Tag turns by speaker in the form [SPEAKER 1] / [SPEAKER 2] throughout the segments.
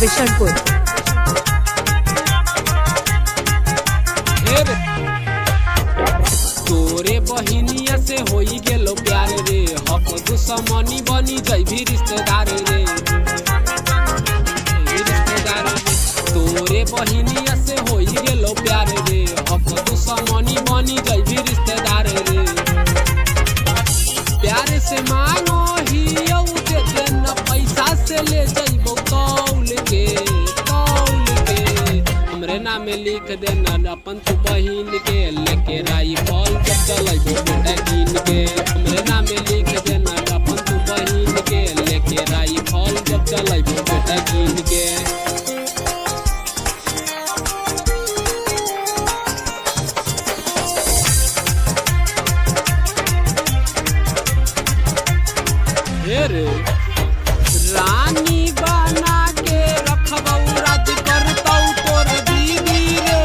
[SPEAKER 1] विशनपुर।
[SPEAKER 2] तोरे बहिनिया से होई गेलो प्यार रे, हक दुश्मनी बनी जैभी रिश्तेदार रे, रिश्तेदार रे। तोरे बहिनिया से होई गेलो प्यार रे, हक दुश्मनी बनी जैभी रिश्तेदार रे। प्यार से मांगो ही दे देना, पैसा से ले जइबो तौल के, तौल के। हमरे नाम लिख देना अपन तू बहिन के, लेके राइफल जब चलइबो बेटा गिन के। हमरे नाम लिख देना अपन तू बहिन के, लेके राइफल जब चलइबो बेटा गिन के। रे रानी बना के रखबौ, राज करतौ तोर दीदी रे।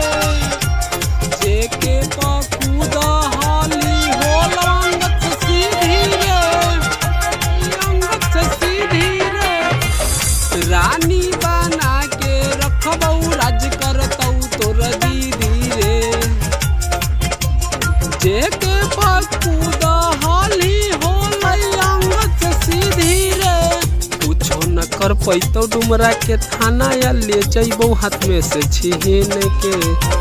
[SPEAKER 2] जेके पकूद हाली हो अंगत से सीधी रे, अंगत से सीधी रे। रानी बना के रखबौ, राज करतौ तोर दीदी रे। जेके पकूद हाली हो अंगत से सीधी रे। कुछो न कर पैतो डुमरा के थाना, या ले जइबो हाथ में से छीन के।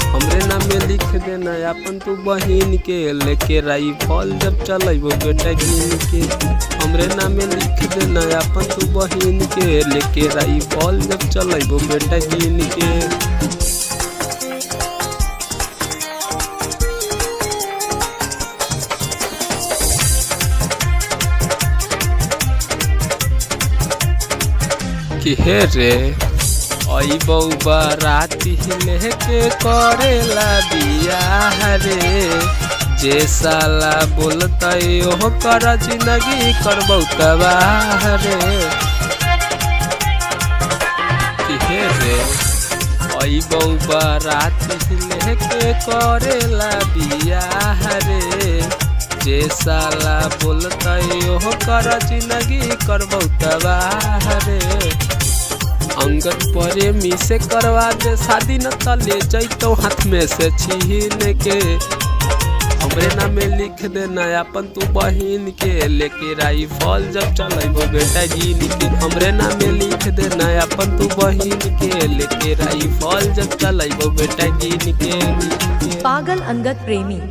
[SPEAKER 2] हमरे नाम में लिख देना अपन तू बहिन के, लेके राइफल जब चलइबो बेटा गिन के। हमरे नाम में लिख देना अपन तू बहिन के, लेके राइफल जब चलइबो बेटा गिन के। हे रे अइबौ बाराती लेके करेला बियाह रे। जे साला बोलतै ओहो कर जिंदगी करबौ तबाह रे। हे रे अइबौ बाराती लेके करेला बियाह रे। जे साला बोलतै ओहो कर जिंदगी करबौ तबाह रे। अंगत प्रेमी से करवा दे शादी, न तले जैतो हाथ में से छीन के। हमरे नाम में लिख देना अपन तू बहिन के, लेके राइफल जब चलइबो बेटा गिन के। हमरे नाम में लिख देना अपन तू बहिन के, लेके राइफल जब चलइबो बेटा गिन के।
[SPEAKER 1] पागल अंगद प्रेमी।